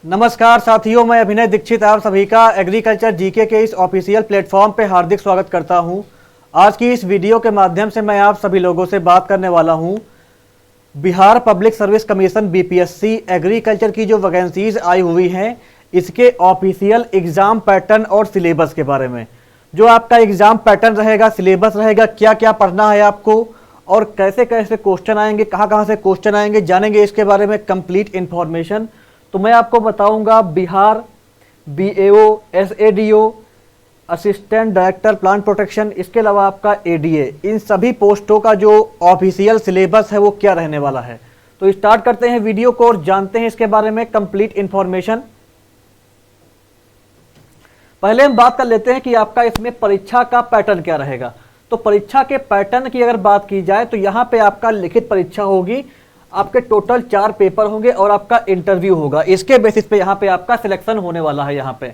नमस्कार साथियों, मैं अभिनय दीक्षित आप सभी का एग्रीकल्चर जीके के इस ऑफिशियल प्लेटफॉर्म पे हार्दिक स्वागत करता हूं। आज की इस वीडियो के माध्यम से मैं आप सभी लोगों से बात करने वाला हूं Bihar public service commission BPSC agriculture की जो वैकेंसीज आई हुई हैं इसके ऑफिशियल एग्जाम पैटर्न और सिलेबस के बारे में। जो आपका एग्जाम पैटर्न रहेगा, सिलेबस रहेगा, क्या क्या पढ़ना है आपको और कैसे कैसे क्वेश्चन आएंगे, कहाँ कहाँ से क्वेश्चन आएंगे, जानेंगे इसके बारे में कंप्लीट इन्फॉर्मेशन। तो मैं आपको बताऊंगा Bihar BAO, SADO, assistant director plant protection, इसके अलावा आपका एडीए, इन सभी पोस्टों का जो ऑफिशियल सिलेबस है वो क्या रहने वाला है। तो स्टार्ट करते हैं वीडियो को और जानते हैं इसके बारे में कंप्लीट इन्फॉर्मेशन। पहले हम बात कर लेते हैं कि आपका इसमें परीक्षा का पैटर्न क्या रहेगा। तो परीक्षा के पैटर्न की अगर बात की जाए तो यहाँ पे आपका लिखित परीक्षा होगी, आपके टोटल 4 पेपर होंगे और आपका इंटरव्यू होगा। इसके बेसिस पे यहाँ पे आपका सिलेक्शन होने वाला है। यहाँ पे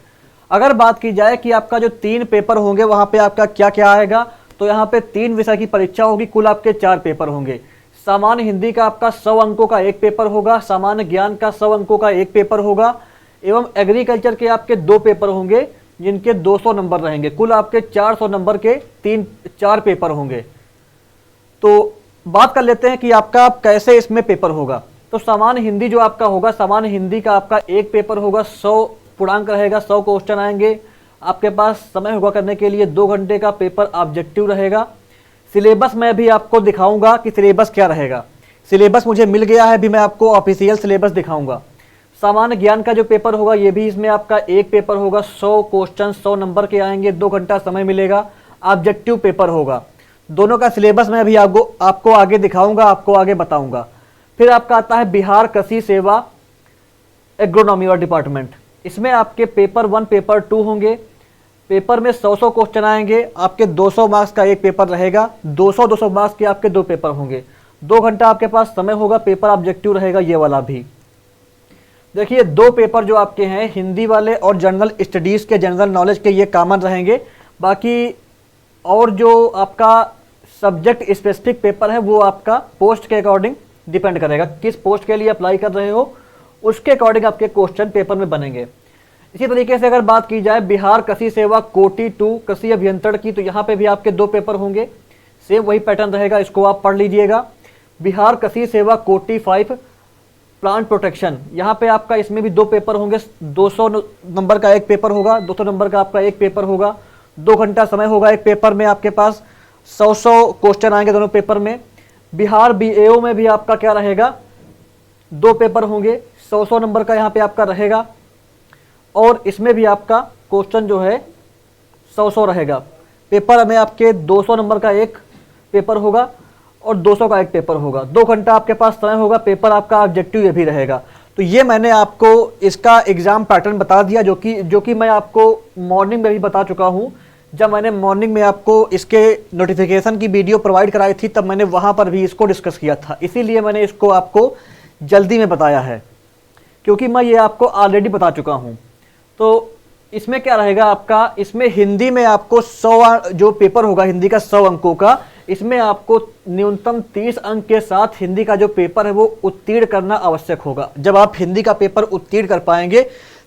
अगर बात की जाए कि आपका जो 3 पेपर होंगे वहाँ पे आपका क्या क्या आएगा, तो यहाँ पे 3 विषय की परीक्षा होगी, कुल आपके 4 पेपर होंगे। सामान्य हिंदी का आपका 100 अंकों का 1 पेपर होगा, सामान्य ज्ञान का 100 अंकों का 1 पेपर होगा एवं एग्रीकल्चर के आपके 2 पेपर होंगे जिनके 200 नंबर रहेंगे। कुल आपके 400 नंबर के 4 पेपर होंगे। तो बात कर लेते हैं कि आपका कैसे इसमें पेपर होगा। तो सामान्य हिंदी जो आपका होगा, सामान्य हिंदी का आपका 1 पेपर होगा, 100 पूर्णांक रहेगा, 100 क्वेश्चन आएंगे। आपके पास समय होगा करने के लिए 2 घंटे का पेपर ऑब्जेक्टिव रहेगा। सिलेबस मैं भी आपको दिखाऊंगा कि सिलेबस क्या रहेगा। सिलेबस मुझे मिल गया है, अभी मैं आपको ऑफिशियल सिलेबस दिखाऊंगा। सामान्य ज्ञान का जो पेपर होगा ये भी इसमें आपका 1 पेपर होगा, 100 क्वेश्चन 100 नंबर के आएंगे, 2 घंटा समय मिलेगा, ऑब्जेक्टिव पेपर होगा। दोनों का सिलेबस मैं अभी आपको आगे दिखाऊंगा, आपको आगे बताऊंगा। फिर आपका आता है बिहार कृषि सेवा एग्रोनॉमी और डिपार्टमेंट। इसमें आपके पेपर 1 पेपर 2 होंगे। पेपर में 100 क्वेश्चन आएंगे, आपके 200 मार्क्स का 1 पेपर रहेगा, 200 मार्क्स के आपके 2 पेपर होंगे, 2 घंटा आपके पास समय होगा, पेपर ऑब्जेक्टिव रहेगा ये वाला भी। देखिए 2 पेपर जो आपके हैं हिंदी वाले और जनरल स्टडीज के, जनरल नॉलेज के, ये कॉमन रहेंगे। बाकी और जो आपका सब्जेक्ट स्पेसिफिक पेपर है वो आपका पोस्ट के अकॉर्डिंग डिपेंड करेगा, किस पोस्ट के लिए अप्लाई कर रहे हो उसके अकॉर्डिंग आपके क्वेश्चन पेपर में बनेंगे। इसी तरीके से अगर बात की जाए बिहार कृषि सेवा कोटि 2 कृषि अभियंत्रण की, तो यहाँ पे भी आपके 2 पेपर होंगे, सेम वही पैटर्न रहेगा, इसको आप पढ़ लीजिएगा। बिहार कृषि सेवा कोटि 5 प्लांट प्रोटेक्शन, यहाँ पे आपका इसमें भी 2 पेपर होंगे, 200 नंबर का 1 पेपर होगा, 200 नंबर का आपका 1 पेपर होगा, 2 घंटा समय होगा। एक पेपर में आपके पास 100 क्वेश्चन आएंगे दोनों पेपर में। बिहार बीएओ में भी आपका क्या रहेगा, 2 पेपर होंगे, 100 नंबर का यहाँ पे आपका रहेगा और इसमें भी आपका क्वेश्चन जो है 100 रहेगा। पेपर में आपके 200 नंबर का 1 पेपर होगा और 200 का 1 पेपर होगा, 2 घंटा आपके पास समय होगा। पेपर आपका ऑब्जेक्टिव ये भी रहेगा। तो ये मैंने आपको इसका एग्जाम पैटर्न बता दिया, जो कि मैं आपको मॉर्निंग में भी बता चुका हूँ। जब मैंने मॉर्निंग में आपको इसके नोटिफिकेशन की वीडियो प्रोवाइड कराई थी तब मैंने वहाँ पर भी इसको डिस्कस किया था, इसीलिए मैंने इसको आपको जल्दी में बताया है क्योंकि मैं ये आपको ऑलरेडी बता चुका हूँ। तो इसमें क्या रहेगा आपका, इसमें हिंदी में आपको 100 जो पेपर होगा हिंदी का 100 अंकों का, इसमें आपको न्यूनतम 30 अंक के साथ हिंदी का जो पेपर है वो उत्तीर्ण करना आवश्यक होगा। जब आप हिंदी का पेपर उत्तीर्ण कर पाएंगे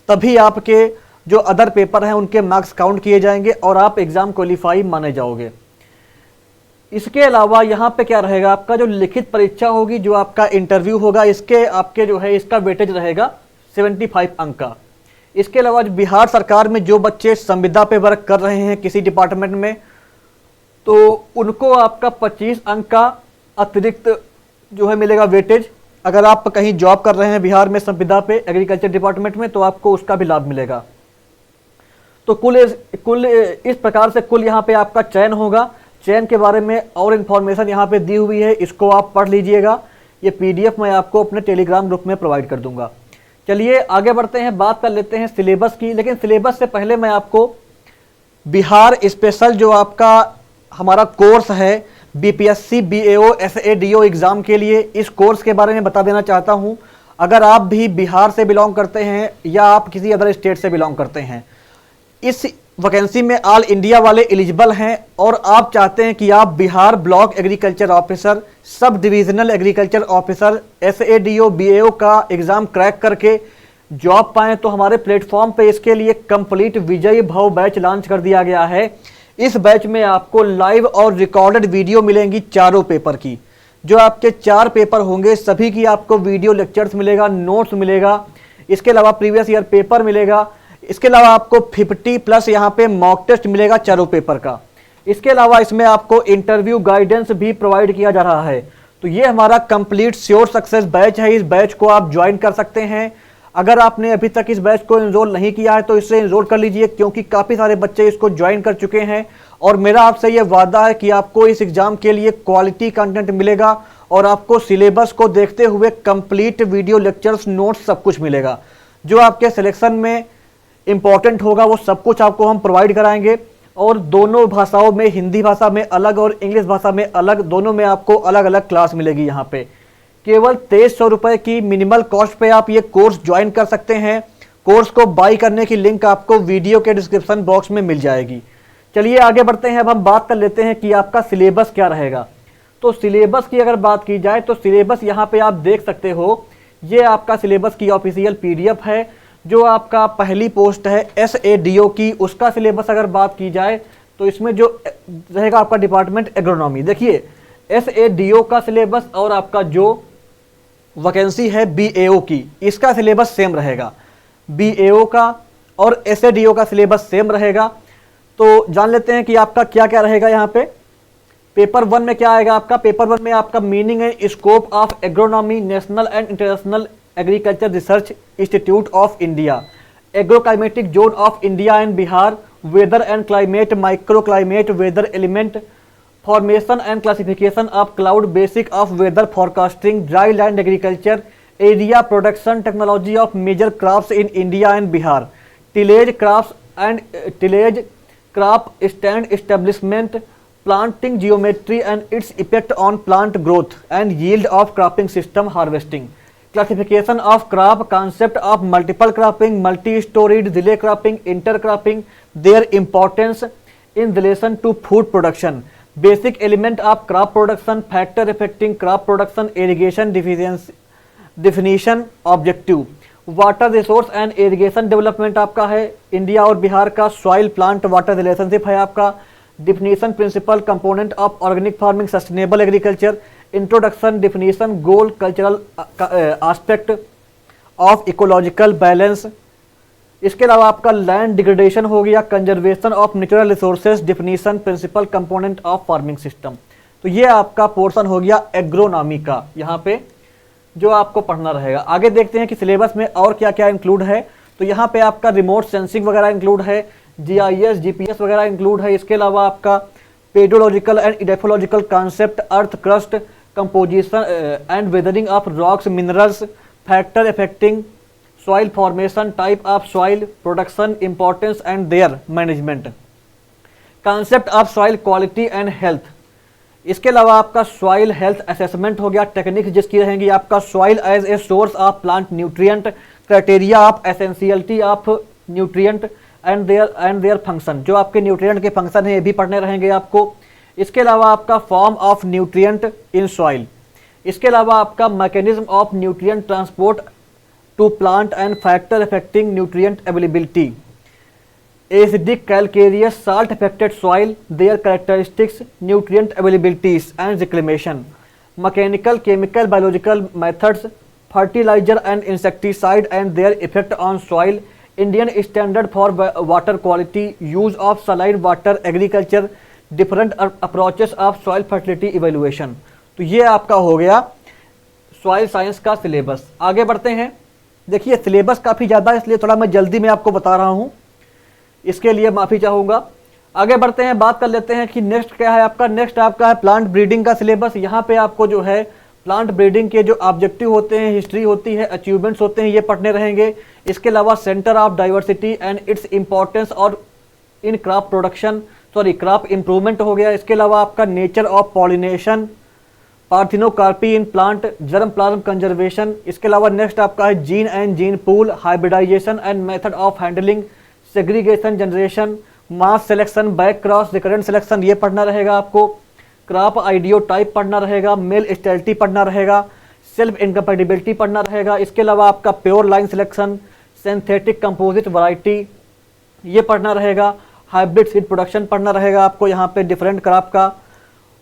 तभी आपके जो अदर पेपर हैं उनके मार्क्स काउंट किए जाएंगे और आप एग्जाम क्वालिफाई माने जाओगे। इसके अलावा यहाँ पे क्या रहेगा, आपका जो लिखित परीक्षा होगी, जो आपका इंटरव्यू होगा, इसके आपके जो है इसका वेटेज रहेगा 75 अंक का। इसके अलावा बिहार सरकार में जो बच्चे संविदा पे वर्क कर रहे हैं किसी डिपार्टमेंट में, तो उनको आपका 25 अंक का अतिरिक्त जो है मिलेगा वेटेज। अगर आप कहीं जॉब कर रहे हैं बिहार में संविदा पे एग्रीकल्चर डिपार्टमेंट में तो आपको उसका भी लाभ मिलेगा। तो कुल इस प्रकार से कुल यहाँ पे आपका चयन होगा। चयन के बारे में और इन्फॉर्मेशन यहाँ पे दी हुई है, इसको आप पढ़ लीजिएगा। ये पीडीएफ मैं आपको अपने टेलीग्राम ग्रुप में प्रोवाइड कर दूंगा। चलिए आगे बढ़ते हैं, बात कर लेते हैं सिलेबस की। लेकिन सिलेबस से पहले मैं आपको बिहार स्पेशल जो आपका हमारा कोर्स है बीपीएससी बीएओ एसएडीओ एग्जाम के लिए, इस कोर्स के बारे में बता देना चाहता हूँ। अगर आप भी बिहार से बिलोंग करते हैं या आप किसी अदर स्टेट से बिलोंग करते हैं, इस वैकेंसी में ऑल इंडिया वाले एलिजिबल हैं और आप चाहते हैं कि आप Bihar block agriculture officer, sub divisional agriculture officer, SADO BAO का एग्जाम क्रैक करके जॉब पाएं तो हमारे प्लेटफॉर्म पे इसके लिए कंप्लीट विजयी भव बैच लॉन्च कर दिया गया है। इस बैच में आपको लाइव और रिकॉर्डेड वीडियो मिलेंगी चारों पेपर की। जो आपके 4 पेपर होंगे सभी की आपको वीडियो लेक्चर्स मिलेगा, नोट्स मिलेगा, इसके अलावा प्रीवियस ईयर पेपर मिलेगा, इसके अलावा आपको 50+ यहाँ पे मॉक टेस्ट मिलेगा चारों पेपर का। इसके अलावा इसमें आपको इंटरव्यू गाइडेंस भी प्रोवाइड किया जा रहा है। तो ये हमारा कंप्लीट श्योर सक्सेस बैच है। इस बैच को आप ज्वाइन कर सकते हैं। अगर आपने अभी तक इस बैच को एनरोल नहीं किया है तो इसे एनरोल कर लीजिए, क्योंकि काफ़ी सारे बच्चे इसको ज्वाइन कर चुके हैं। और मेरा आपसे ये वादा है कि आपको इस एग्जाम के लिए क्वालिटी कंटेंट मिलेगा और आपको सिलेबस को देखते हुए कंप्लीट वीडियो लेक्चर्स, नोट्स सब कुछ मिलेगा। जो आपके सिलेक्शन में इंपॉर्टेंट होगा वो सब कुछ आपको हम प्रोवाइड कराएंगे। और दोनों भाषाओं में, हिंदी भाषा में अलग और इंग्लिश भाषा में अलग, दोनों में आपको अलग अलग क्लास मिलेगी। यहाँ पे केवल 2300 रुपये की मिनिमल कॉस्ट पे आप ये कोर्स ज्वाइन कर सकते हैं। कोर्स को बाई करने की लिंक आपको वीडियो के डिस्क्रिप्शन बॉक्स में मिल जाएगी। चलिए आगे बढ़ते हैं। अब हम बात कर लेते हैं कि आपका सिलेबस क्या रहेगा। तो सिलेबस की अगर बात की जाए तो सिलेबस यहाँ पे आप देख सकते हो, ये आपका सिलेबस की ऑफिशियल PDF है। जो आपका पहली पोस्ट है SADO की, उसका सिलेबस अगर बात की जाए तो इसमें जो रहेगा आपका डिपार्टमेंट एग्रोनॉमी। देखिए SADO का सिलेबस और आपका जो वैकेंसी है BAO की, इसका सिलेबस सेम रहेगा। BAO का और SADO का सिलेबस सेम रहेगा। तो जान लेते हैं कि आपका क्या क्या रहेगा। यहाँ पे पेपर 1 में क्या आएगा आपका। पेपर 1 में आपका meaning and scope of agronomy, national and international agriculture research institute of India, agroclimatic zone of India and Bihar, weather and climate, micro climate, weather element, formation and classification of cloud, basic of weather forecasting, dry land agriculture, area production, technology of major crops in India and Bihar, tillage crop stand establishment, planting geometry and its effect on plant growth and yield of cropping system harvesting, classification of crop, concept of multiple cropping, multi-storied delay cropping, intercropping, their importance in relation to food production, basic element of crop production, factor affecting crop production, irrigation deficiency, definition, objective, water resource and irrigation development आपका है India और बिहार का, soil plant water relationship है आपका, definition principle component of organic farming, sustainable agriculture, introduction, definition, goal, cultural aspect of ecological balance. इसके अलावा आपका land degradation हो गया, conservation of natural resources, definition, principle component of farming system. तो ये आपका पोर्शन हो गया एग्रोनॉमी का, यहाँ पे जो आपको पढ़ना रहेगा। आगे देखते हैं कि सिलेबस में और क्या क्या इंक्लूड है। तो यहाँ पे आपका रिमोट सेंसिंग वगैरह इंक्लूड है, GIS GPS वगैरह इंक्लूड है। इसके अलावा आपका pedological and edaphological concept, earth crust, composition and weathering of rocks, minerals, factor affecting soil formation, type of soil, production, importance and their management, concept of soil quality and health. इसके अलावा आपका soil health assessment हो गया, techniques जिसकी रहेंगी आपका soil as a source of plant nutrient, criteria of essentiality of nutrient and their function, जो आपके न्यूट्रिएंट के फंक्शन है ये भी पढ़ने रहेंगे आपको। इसके अलावा आपका form of nutrient in soil. इसके अलावा आपका mechanism of nutrient transport to plant and factor affecting nutrient availability, acidic, calcareous, salt affected soil, their characteristics, nutrient availabilities and reclamation, mechanical, chemical, biological methods, fertilizer and insecticide and their effect on soil, Indian standard for water quality, use of saline water, agriculture, different approaches of soil fertility evaluation। तो ये आपका हो गया soil science का syllabus. आगे बढ़ते हैं। देखिए सिलेबस काफ़ी ज़्यादा है इसलिए थोड़ा मैं जल्दी में आपको बता रहा हूँ, इसके लिए माफ़ी चाहूँगा। आगे बढ़ते हैं, बात कर लेते हैं कि नेक्स्ट क्या है आपका। नेक्स्ट आपका है प्लांट ब्रीडिंग का सिलेबस। यहाँ पे आपको जो है प्लांट ब्रीडिंग के जो ऑब्जेक्टिव होते हैं, हिस्ट्री होती है, अचीवमेंट्स होते हैं, ये पढ़ने रहेंगे। इसके अलावा centre of diversity and its importance और in crop production crop improvement हो गया। इसके अलावा आपका nature of pollination, parthenocarpy in plant, germplasm conservation. इसके अलावा नेक्स्ट आपका है gene and gene pool, hybridization and method of handling, segregation generation, mass selection, back cross recurrent selection, ये पढ़ना रहेगा आपको। क्रॉप आइडियो टाइप पढ़ना रहेगा, मेल स्टेरिलिटी पढ़ना रहेगा, सेल्फ इनकम्पैटिबिलिटी पढ़ना रहेगा। इसके अलावा आपका pure line selection, synthetic composite variety ये पढ़ना रहेगा, हाइब्रिड सीड प्रोडक्शन पढ़ना रहेगा आपको यहाँ पे, डिफरेंट क्रॉप का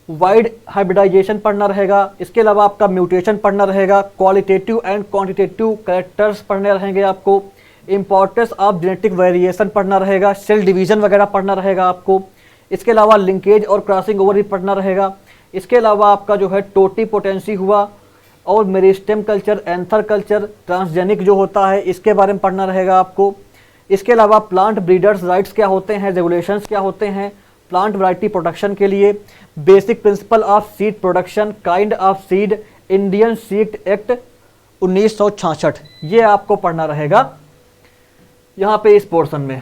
वाइड हाइब्रिडाइजेशन पढ़ना रहेगा। इसके अलावा आपका म्यूटेशन पढ़ना रहेगा, क्वालिटेटिव एंड क्वांटिटेटिव कैरेक्टर्स पढ़ने रहेंगे आपको, इंपॉर्टेंस ऑफ जेनेटिक वेरिएशन पढ़ना रहेगा, सेल डिवीजन वगैरह पढ़ना रहेगा आपको। इसके अलावा लिंकेज और क्रॉसिंग ओवर भी पढ़ना रहेगा। इसके अलावा आपका जो है टोटी पोटेंसी हुआ और meristem culture, anther culture, transgenic जो होता है इसके बारे में पढ़ना रहेगा आपको। इसके अलावा प्लांट ब्रीडर्स राइट्स क्या होते हैं, रेगुलेशंस क्या होते हैं प्लांट वैरायटी प्रोटेक्शन के लिए, basic principle of seed production, kind of seed, Indian seed act 1966 ये आपको पढ़ना रहेगा यहाँ पे इस पोर्शन में।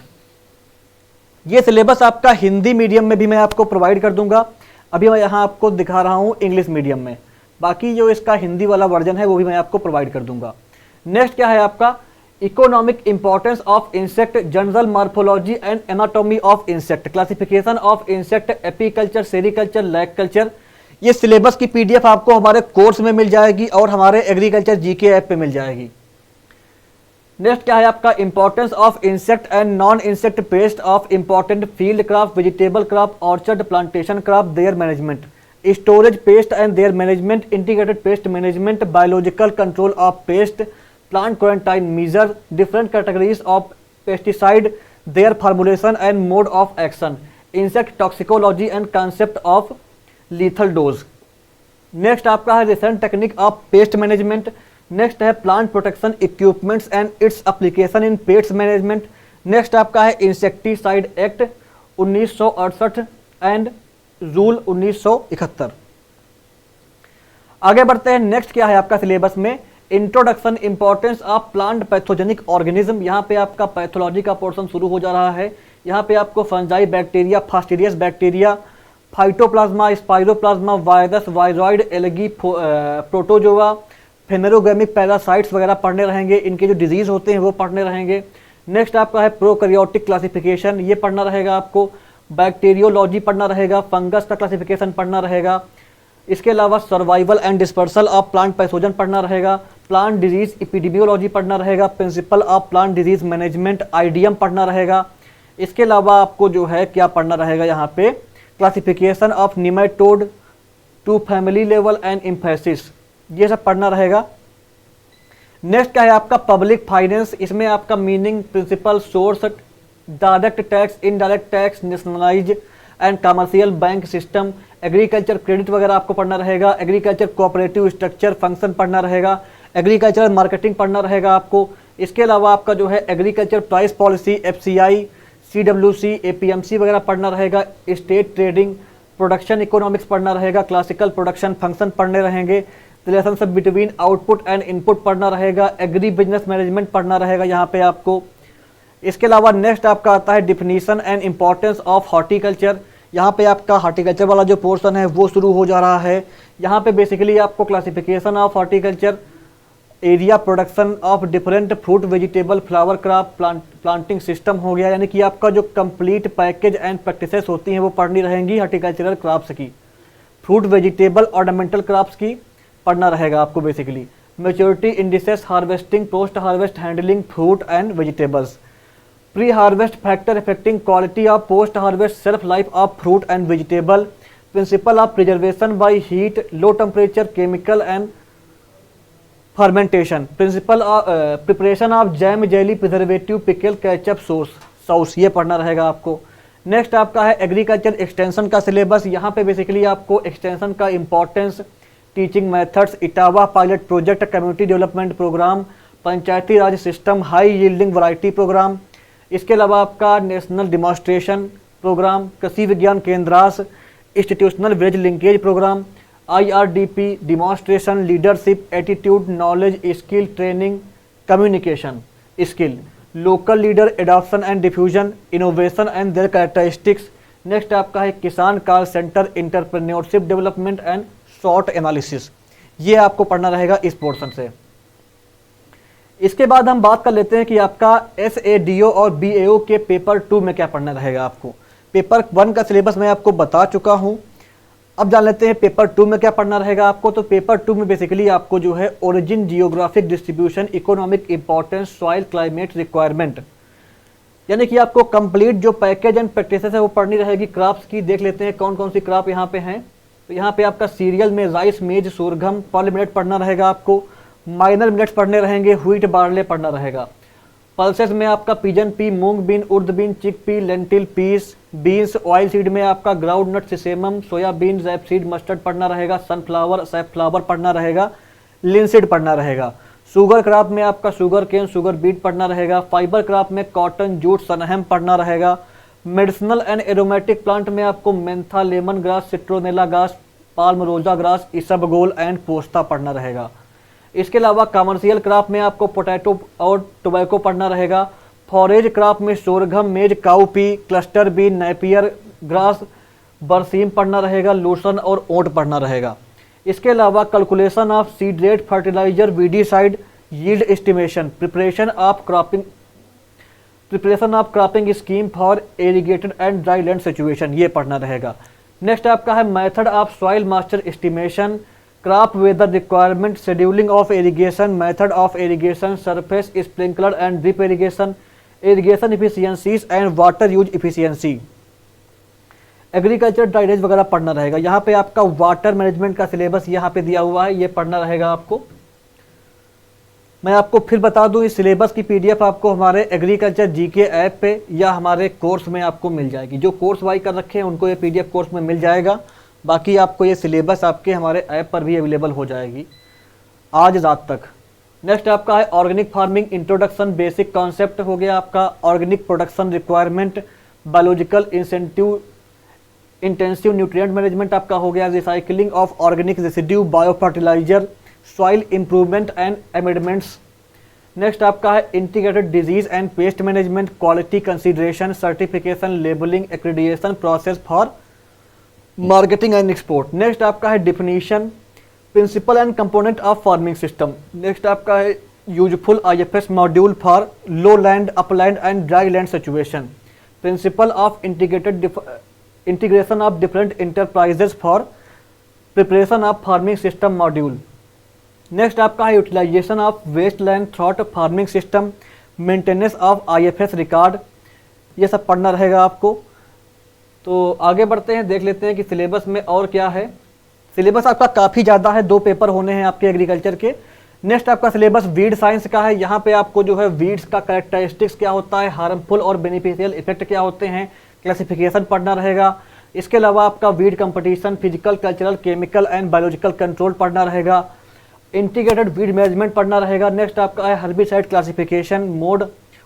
ये सिलेबस आपका हिंदी मीडियम में भी मैं आपको प्रोवाइड कर दूंगा, अभी मैं यहाँ आपको दिखा रहा हूँ इंग्लिश मीडियम में, बाकी जो इसका हिंदी वाला वर्जन है वो भी मैं आपको प्रोवाइड कर दूंगा। नेक्स्ट क्या है आपका, economic importance of insect, general morphology and anatomy of insect, classification of insect, apiculture, sericulture, lag culture. ये सिलेबस की पीडीएफ आपको हमारे कोर्स में मिल जाएगी और हमारे एग्रीकल्चर जीके ऐप पे मिल जाएगी। नेक्स्ट क्या है आपका, importance of insect and non insect pest of important field crop, vegetable crop, orchard, plantation crop, there management, storage paste and their management, integrated pest management, biological control of paste, plant quarantine measure, different categories of pesticide, their formulation and mode of action, insect toxicology and concept of lethal dose। Next आपका है recent technique of pest management। Next है plant protection equipments and its application in pest management। Next आपका है insecticide act 1968 and rule 1971। आगे बढ़ते हैं, next क्या है आपका सिलेबस में, introduction importance of plant pathogenic organism. यहाँ पे आपका पैथोलॉजी का पोर्शन शुरू हो जा रहा है। यहाँ पे आपको fungi bacteria, fastidious bacteria, phytoplasma, spiroplasma, virus, viroid, algae, protozoa, phanerogamic parasites वगैरह पढ़ने रहेंगे, इनके जो डिजीज होते हैं वो पढ़ने रहेंगे। नेक्स्ट आपका है प्रोकैरियोटिक क्लासिफिकेशन, ये पढ़ना रहेगा आपको, बैक्टीरियोलॉजी पढ़ना रहेगा, फंगस का क्लासिफिकेशन पढ़ना रहेगा। इसके अलावा survival and dispersal of plant pathogen पढ़ना रहेगा, प्लांट डिजीज एपिडेमियोलॉजी पढ़ना रहेगा, principle of plant disease management, IDM पढ़ना रहेगा। इसके अलावा आपको जो है क्या पढ़ना रहेगा यहाँ पे, classification of nematode to family level and emphasis, ये सब पढ़ना रहेगा। नेक्स्ट क्या है आपका पब्लिक फाइनेंस, इसमें आपका meaning, principle, source, direct tax, indirect tax, nationalise and commercial bank system, agriculture credit वगैरह आपको पढ़ना रहेगा, एग्रीकल्चर कोऑपरेटिव स्ट्रक्चर फंक्शन पढ़ना रहेगा, एग्रीकल्चर मार्केटिंग पढ़ना रहेगा आपको। इसके अलावा आपका जो है agriculture price policy, FCI, CWC, APMC वगैरह पढ़ना रहेगा, स्टेट ट्रेडिंग, प्रोडक्शन इकोनॉमिक्स पढ़ना रहेगा, क्लासिकल प्रोडक्शन फंक्शन पढ़ने रहेंगे, relationship between output and input पढ़ना रहेगा, एग्री बिजनेस मैनेजमेंट पढ़ना रहेगा यहाँ पे आपको। इसके अलावा नेक्स्ट आपका आता है definition and importance of horticulture, यहाँ पे आपका हॉर्टिकल्चर वाला जो पोर्शन है वो शुरू हो जा रहा है। यहाँ पे बेसिकली आपको classification of horticulture, area, production of different fruit, vegetable, flower crop, planting system हो गया, यानी कि आपका जो कंप्लीट पैकेज एंड प्रैक्टिसेस होती हैं वो पढ़नी रहेंगी हॉर्टिकल्चरल क्रॉप्स की। फ्रूट, वेजिटेबल, ऑर्नामेंटल क्रॉप्स की पढ़ना रहेगा आपको basically. Maturity indices, harvesting, post harvest handling fruit and vegetables, pre harvest factor affecting quality of post harvest self life of fruit and vegetable, principle of preservation by heat, low temperature, chemical and fermentation, principle preparation of jam, jelly, preservative, pickle, ketchup, sauce, ये पढ़ना रहेगा आपको। Next आपका है agriculture extension का syllabus, यहाँ पे basically आपको एक्सटेंशन का importance, teaching methods, Etawah pilot project, community development programme, panchayati raj system, high yielding variety programme. इसके अलावा आपका national demonstration programme, Krishi Vigyan Kendras, institutional village linkage programme, IRDP, demonstration, leadership, attitude, knowledge, skill training, communication skill, local leader adoption and diffusion, innovation and their characteristics. Next आपका है Kisan call centre, entrepreneurship development and SWOT analysis, ये आपको पढ़ना रहेगा इस portion से। इसके बाद हम बात कर लेते हैं कि आपका SADO और BAO के पेपर 2 में क्या पढ़ना रहेगा आपको। पेपर 1 का सिलेबस मैं आपको बता चुका हूँ, अब जान लेते हैं पेपर 2 में क्या पढ़ना रहेगा आपको। तो पेपर 2 में बेसिकली आपको जो है origin, geographic distribution, economic importance, soil climate requirement, यानी कि आपको कंप्लीट जो पैकेज एंड प्रैक्टिसेस है वो पढ़नी रहेगी। क्रॉप्स की देख लेते हैं कौन कौन सी क्रॉप यहाँ पे हैं। तो यहाँ पे आपका सीरियल में राइस, मेज, सोरघम, पर्ल मिलेट पढ़ना रहेगा आपको। माइनर मिलेट्स पढ़ने रहेंगे, व्हीट, बार्ले पढ़ना रहेगा। पल्सेस में आपका pigeon pea, moong bean, urd bean, chickpea, lentil, peas, beans. Oilseed में आपका groundnut, sesamum, soybean, rapeseed, mustard पढ़ना रहेगा। सनफ्लावर, सैफफ्लावर पढ़ना रहेगा। लिनसीड पढ़ना रहेगा। शुगर क्रॉप में आपका शुगर केन, शुगर बीट पढ़ना रहेगा। फाइबर क्रॉप में कॉटन, जूट, सनहम पढ़ना रहेगा। मेडिसिनल एंड एरोमेटिक प्लांट में आपको Mentha, lemon grass, citronella grass, palm रोजा ग्रास, इसबगोल एंड पोस्ता पढ़ना रहेगा। इसके अलावा कमर्शियल क्रॉप में आपको पोटैटो और टोबैको पढ़ना रहेगा। फॉरेज क्रॉप में सोरघम, मेज, cowpea, cluster bean, Napier grass, बरसीम पढ़ना रहेगा। लूसन और ओट पढ़ना रहेगा। इसके अलावा calculation of seed rate, fertiliser, weedicide, yield estimation, preparation of cropping scheme for irrigated and dry land situation, ये पढ़ना रहेगा। नेक्स्ट आपका है method of soil moisture estimation, crop water requirement, scheduling of irrigation, method of irrigation, surface sprinkler and drip irrigation, irrigation efficiencies and water use efficiency, agriculture drainage वगैरह पढ़ना रहेगा। यहाँ पे आपका वाटर मैनेजमेंट का सिलेबस यहाँ पे दिया हुआ है, ये पढ़ना रहेगा आपको। मैं आपको फिर बता दूं, इस सिलेबस की पीडीएफ आपको हमारे एग्रीकल्चर जीके ऐप पे या हमारे कोर्स में आपको मिल जाएगी। जो कोर्स वाई कर रखे हैं उनको ये पीडीएफ कोर्स में मिल जाएगा। बाकी आपको ये सिलेबस आपके हमारे ऐप पर भी अवेलेबल हो जाएगी आज रात तक। नेक्स्ट आपका है organic farming introduction, basic concept हो गया आपका। Organic production requirement, biological intensive nutrient management आपका हो गया। Recycling of organic residue, bio fertiliser, soil improvement and amendments. Next आपका है integrated disease and pest management, quality consideration, certification, labelling, accreditation process for marketing and export. Next आपका है definition, principle and component of farming system. Next आपका है useful IFS module for low land, upland and dry land situation, principle of integration of different enterprises for preparation of farming system module. Next आपका है utilisation of waste land through farming system, maintenance of IFS record, ये सब पढ़ना रहेगा आपको। तो आगे बढ़ते हैं, देख लेते हैं कि सिलेबस में और क्या है। सिलेबस आपका काफ़ी ज़्यादा है, 2 पेपर होने हैं आपके एग्रीकल्चर के। नेक्स्ट आपका सिलेबस वीड साइंस का है। यहाँ पे आपको जो है वीड्स का कैरेक्टरिस्टिक्स क्या होता है, हार्मफुल और बेनिफिशियल इफेक्ट क्या होते हैं, क्लासिफिकेशन पढ़ना रहेगा। इसके अलावा आपका weed competition, physical, cultural, chemical and biological control पढ़ना रहेगा। इंटीग्रेटेड वीड मैनेजमेंट पढ़ना रहेगा। नेक्स्ट आपका है herbicide classification, mode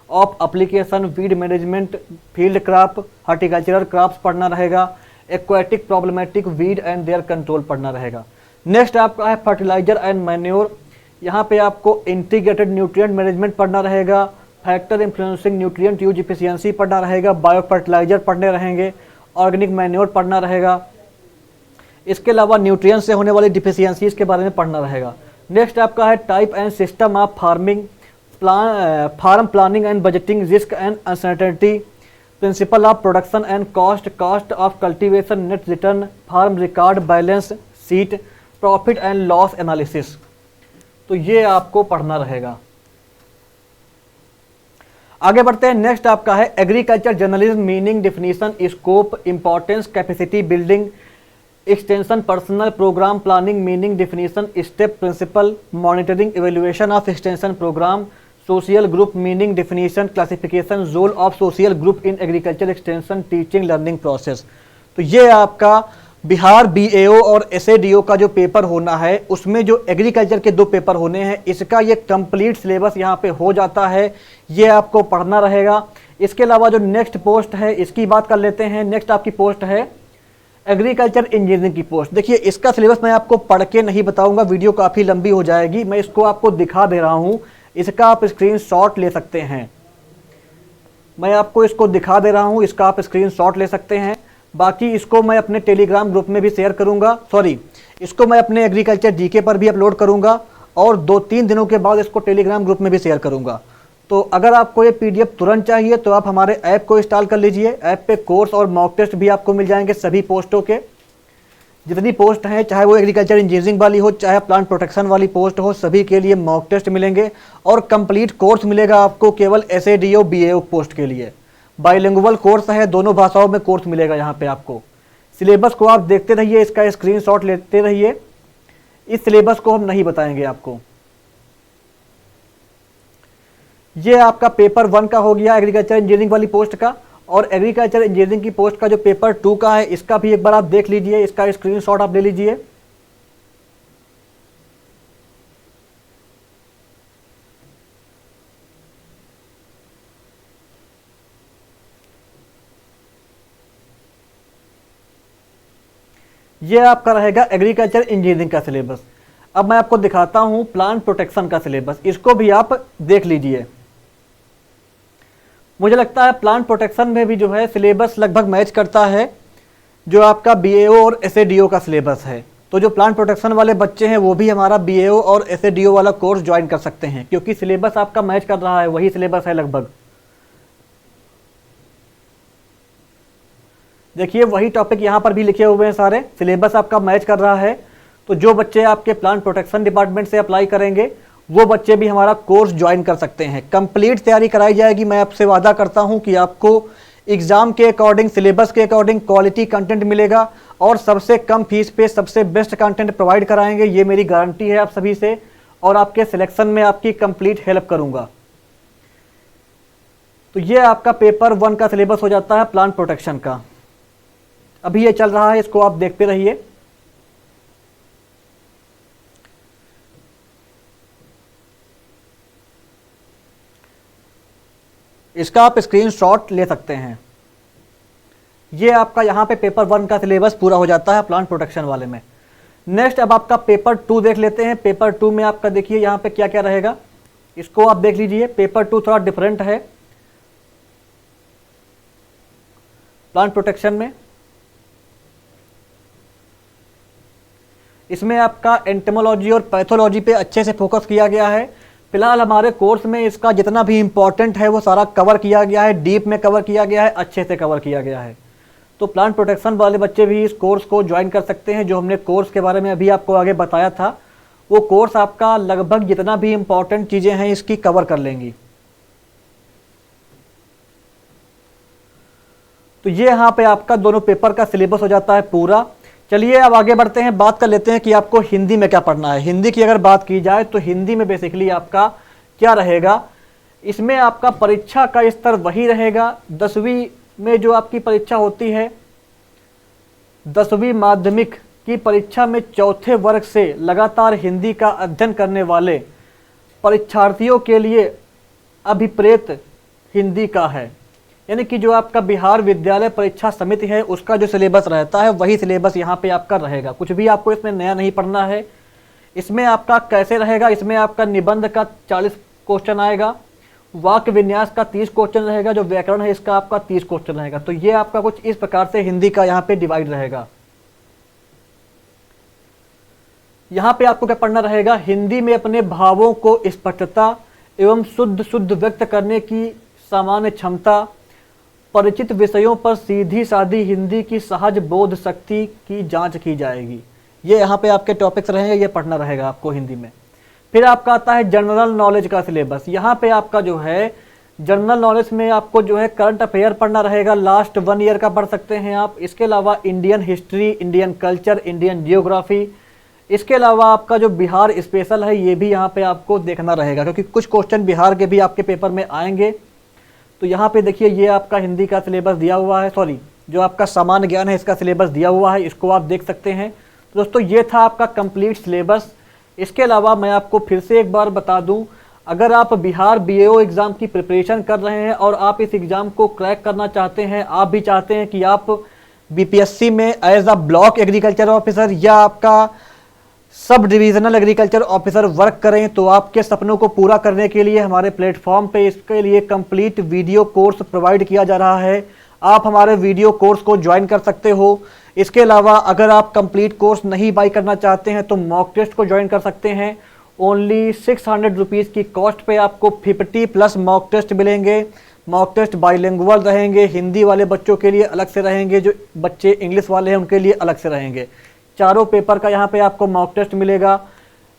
of application, weed management, field crop, horticultural crops पढ़ना रहेगा। Aquatic problematic weed and their control पढ़ना रहेगा। नेक्स्ट आपका है फर्टिलाइजर एंड मैन्योर। यहाँ पे आपको इंटीग्रेटेड न्यूट्रिएंट मैनेजमेंट पढ़ना रहेगा। Factor influencing nutrient use efficiency पढ़ना रहेगा। बायो फर्टिलाइजर पढ़ने रहेंगे। ऑर्गेनिक मैन्योर पढ़ना रहेगा। इसके अलावा न्यूट्रिएंट से होने वाली डिफिशियंसीज के बारे में पढ़ना रहेगा। नेक्स्ट आपका है type and system of farming, farm planning and budgeting, risk and uncertainty, principle of production and cost, cost of cultivation, net return, farm record, balance sheet, profit and loss analysis. तो ये आपको पढ़ना रहेगा। आगे बढ़ते हैं। नेक्स्ट आपका है agriculture journalism, meaning, definition, scope, importance, capacity building, extension, personal, programme, planning, meaning, definition, step, principle, monitoring, evaluation of extension programme, social group, meaning, definition, classification, role of social group in agriculture extension, teaching, learning process. तो ये आपका Bihar BAO और एसएडीओ का जो paper होना है, उसमें जो एग्रीकल्चर के 2 पेपर होने हैं, इसका ये कंप्लीट सिलेबस यहाँ पे हो जाता है। ये आपको पढ़ना रहेगा। इसके अलावा जो नेक्स्ट पोस्ट है, इसकी बात कर लेते हैं। नेक्स्ट आपकी पोस्ट है एग्रीकल्चर इंजीनियरिंग की पोस्ट। देखिए, इसका सिलेबस मैं आपको पढ़ के नहीं बताऊंगा, वीडियो काफ़ी लंबी हो जाएगी। मैं इसको आपको दिखा दे रहा हूँ, इसका आप स्क्रीनशॉट ले सकते हैं। मैं आपको इसको दिखा दे रहा हूँ, इसका आप स्क्रीनशॉट ले सकते हैं। बाकी इसको मैं अपने टेलीग्राम ग्रुप में भी शेयर करूंगा, इसको मैं अपने एग्रीकल्चर जीके पर भी अपलोड करूंगा और 2-3 दिनों के बाद इसको टेलीग्राम ग्रुप में भी शेयर करूंगा। तो अगर आपको ये पीडीएफ तुरंत चाहिए तो आप हमारे ऐप को इंस्टॉल कर लीजिए। ऐप पे कोर्स और मॉक टेस्ट भी आपको मिल जाएंगे सभी पोस्टों के। जितनी पोस्ट हैं, चाहे वो एग्रीकल्चर इंजीनियरिंग वाली हो, चाहे प्लांट प्रोटेक्शन वाली पोस्ट हो, सभी के लिए मॉक टेस्ट मिलेंगे और कंप्लीट कोर्स मिलेगा आपको केवल SADO BAO पोस्ट के लिए। बाइलिंगुअल कोर्स है, दोनों भाषाओं में कोर्स मिलेगा यहाँ पे आपको। सिलेबस को आप देखते रहिए, इसका स्क्रीनशॉट लेते रहिए। इस सिलेबस को हम नहीं बताएंगे आपको। ये आपका पेपर 1 का हो गया एग्रीकल्चर इंजीनियरिंग वाली पोस्ट का, और एग्रीकल्चर इंजीनियरिंग की पोस्ट का जो पेपर 2 का है, इसका भी एक बार आप देख लीजिए, इसका स्क्रीनशॉट आप ले लीजिए। ये आपका रहेगा एग्रीकल्चर इंजीनियरिंग का सिलेबस। अब मैं आपको दिखाता हूं प्लांट प्रोटेक्शन का सिलेबस, इसको भी आप देख लीजिए। मुझे लगता है प्लांट प्रोटेक्शन में भी जो है सिलेबस लगभग मैच करता है जो आपका BAO और SADO का सिलेबस है। तो जो प्लांट प्रोटेक्शन वाले बच्चे हैं वो भी हमारा BAO और SADO वाला कोर्स ज्वाइन कर सकते हैं, क्योंकि सिलेबस आपका मैच कर रहा है, वही सिलेबस है लगभग। देखिए वही टॉपिक यहाँ पर भी लिखे हुए हैं, सारे सिलेबस आपका मैच कर रहा है। तो जो बच्चे आपके प्लांट प्रोटेक्शन डिपार्टमेंट से अप्लाई करेंगे वो बच्चे भी हमारा कोर्स ज्वाइन कर सकते हैं। कंप्लीट तैयारी कराई जाएगी। मैं आपसे वादा करता हूं कि आपको एग्जाम के अकॉर्डिंग, सिलेबस के अकॉर्डिंग क्वालिटी कंटेंट मिलेगा और सबसे कम फीस पे सबसे बेस्ट कंटेंट प्रोवाइड कराएंगे। ये मेरी गारंटी है आप सभी से, और आपके सिलेक्शन में आपकी कंप्लीट हेल्प करूंगा। तो ये आपका पेपर 1 का सिलेबस हो जाता है प्लांट प्रोटेक्शन का। अभी ये चल रहा है, इसको आप देखते रहिए। इसका आप स्क्रीनशॉट ले सकते हैं। ये आपका यहाँ पे पेपर 1 का सिलेबस पूरा हो जाता है प्लांट प्रोटेक्शन वाले में। नेक्स्ट अब आपका पेपर 2 देख लेते हैं। पेपर 2 में आपका देखिए यहाँ पे क्या क्या रहेगा, इसको आप देख लीजिए। पेपर 2 थोड़ा डिफरेंट है प्लांट प्रोटेक्शन में। इसमें आपका एंटोमोलॉजी और पैथोलॉजी पे अच्छे से फोकस किया गया है। फिलहाल हमारे कोर्स में इसका जितना भी इम्पोर्टेंट है वो सारा कवर किया गया है, डीप में कवर किया गया है, अच्छे से कवर किया गया है। तो प्लांट प्रोटेक्शन वाले बच्चे भी इस कोर्स को ज्वाइन कर सकते हैं। जो हमने कोर्स के बारे में अभी आपको आगे बताया था, वो कोर्स आपका लगभग जितना भी इम्पोर्टेंट चीज़ें हैं इसकी कवर कर लेंगी। तो ये यहाँ पे आपका दोनों पेपर का सिलेबस हो जाता है पूरा। चलिए अब आगे बढ़ते हैं, बात कर लेते हैं कि आपको हिंदी में क्या पढ़ना है। हिंदी की अगर बात की जाए तो हिंदी में बेसिकली आपका क्या रहेगा, इसमें आपका परीक्षा का स्तर वही रहेगा। 10वीं में जो आपकी परीक्षा होती है, 10वीं माध्यमिक की परीक्षा में चौथे वर्ग से लगातार हिंदी का अध्ययन करने वाले परीक्षार्थियों के लिए अभिप्रेत हिंदी का है। यानी कि जो आपका बिहार विद्यालय परीक्षा समिति है उसका जो सिलेबस रहता है वही सिलेबस यहाँ पे आपका रहेगा। कुछ भी आपको इसमें नया नहीं पढ़ना है। इसमें आपका कैसे रहेगा, इसमें आपका निबंध का 40 क्वेश्चन आएगा, वाक्य विन्यास का 30 क्वेश्चन रहेगा, जो व्याकरण है इसका आपका 30 क्वेश्चन रहेगा। तो ये आपका कुछ इस प्रकार से हिंदी का यहाँ पे डिवाइड रहेगा। यहाँ पे आपको क्या पढ़ना रहेगा, हिंदी में अपने भावों को स्पष्टता एवं शुद्ध व्यक्त करने की सामान्य क्षमता, परिचित विषयों पर सीधी सादी हिंदी की सहज बोध शक्ति की जांच की जाएगी। ये यहाँ पे आपके टॉपिक्स रहेंगे, ये पढ़ना रहेगा आपको हिंदी में। फिर आपका आता है जनरल नॉलेज का सिलेबस। यहाँ पे आपका जो है जनरल नॉलेज में आपको जो है करंट अफेयर पढ़ना रहेगा, लास्ट 1 ईयर का पढ़ सकते हैं आप। इसके अलावा Indian history, Indian culture, Indian geography, इसके अलावा आपका जो बिहार स्पेशल है ये भी यहाँ पे आपको देखना रहेगा, क्योंकि कुछ क्वेश्चन बिहार के भी आपके पेपर में आएंगे। तो यहाँ पे देखिए ये आपका हिंदी का सिलेबस दिया हुआ है, सॉरी जो आपका सामान्य ज्ञान है इसका सिलेबस दिया हुआ है, इसको आप देख सकते हैं। तो दोस्तों ये था आपका कंप्लीट सिलेबस। इसके अलावा मैं आपको फिर से एक बार बता दूं, अगर आप बिहार BAO एग्ज़ाम की प्रिपरेशन कर रहे हैं और आप इस एग्ज़ाम को क्रैक करना चाहते हैं, आप भी चाहते हैं कि आप BPSC में as a block agriculture officer या आपका सब डिविजनल एग्रीकल्चर ऑफिसर वर्क करें, तो आपके सपनों को पूरा करने के लिए हमारे प्लेटफॉर्म पे इसके लिए कंप्लीट वीडियो कोर्स प्रोवाइड किया जा रहा है। आप हमारे वीडियो कोर्स को ज्वाइन कर सकते हो। इसके अलावा अगर आप कंप्लीट कोर्स नहीं बाई करना चाहते हैं तो मॉक टेस्ट को ज्वाइन कर सकते हैं। ओनली 600 रुपीज़ की कॉस्ट पे आपको 50+ मॉक टेस्ट मिलेंगे। मॉक टेस्ट बाइलिंगुअल रहेंगे, हिंदी वाले बच्चों के लिए अलग से रहेंगे, जो बच्चे इंग्लिश वाले हैं उनके लिए अलग से रहेंगे। चारों पेपर का यहाँ पे आपको मॉक टेस्ट मिलेगा,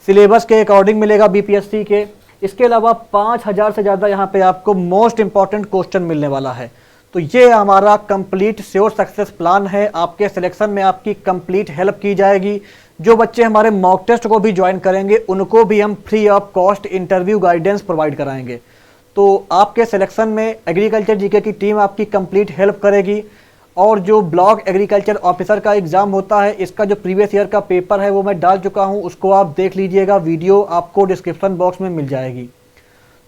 सिलेबस के अकॉर्डिंग मिलेगा बीपीएससी के। इसके अलावा 5000 से ज़्यादा यहाँ पे आपको मोस्ट इंपॉर्टेंट क्वेश्चन मिलने वाला है। तो ये हमारा कंप्लीट श्योर सक्सेस प्लान है। आपके सिलेक्शन में आपकी कंप्लीट हेल्प की जाएगी। जो बच्चे हमारे मॉक टेस्ट को भी ज्वाइन करेंगे उनको भी हम free of cost interview guidance provide कराएंगे। तो आपके सिलेक्शन में एग्रीकल्चर जीके की टीम आपकी कंप्लीट हेल्प करेगी। और जो ब्लॉक एग्रीकल्चर ऑफिसर का एग्ज़ाम होता है, इसका जो प्रीवियस ईयर का पेपर है वो मैं डाल चुका हूँ, उसको आप देख लीजिएगा, वीडियो आपको डिस्क्रिप्शन बॉक्स में मिल जाएगी।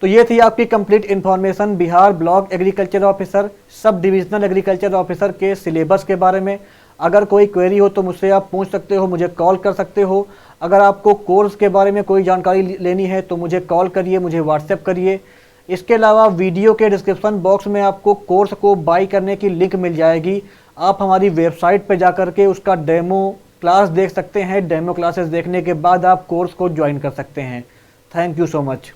तो ये थी आपकी complete information Bihar block agriculture officer, sub divisional agriculture officer के सिलेबस के बारे में। अगर कोई क्वेरी हो तो मुझसे आप पूछ सकते हो, मुझे कॉल कर सकते हो। अगर आपको कोर्स के बारे में कोई जानकारी लेनी है तो मुझे कॉल करिए, मुझे व्हाट्सएप करिए। इसके अलावा वीडियो के डिस्क्रिप्शन बॉक्स में आपको कोर्स को बाई करने की लिंक मिल जाएगी। आप हमारी वेबसाइट पर जा कर के उसका डेमो क्लास देख सकते हैं। डेमो क्लासेस देखने के बाद आप कोर्स को ज्वाइन कर सकते हैं। Thank you so much.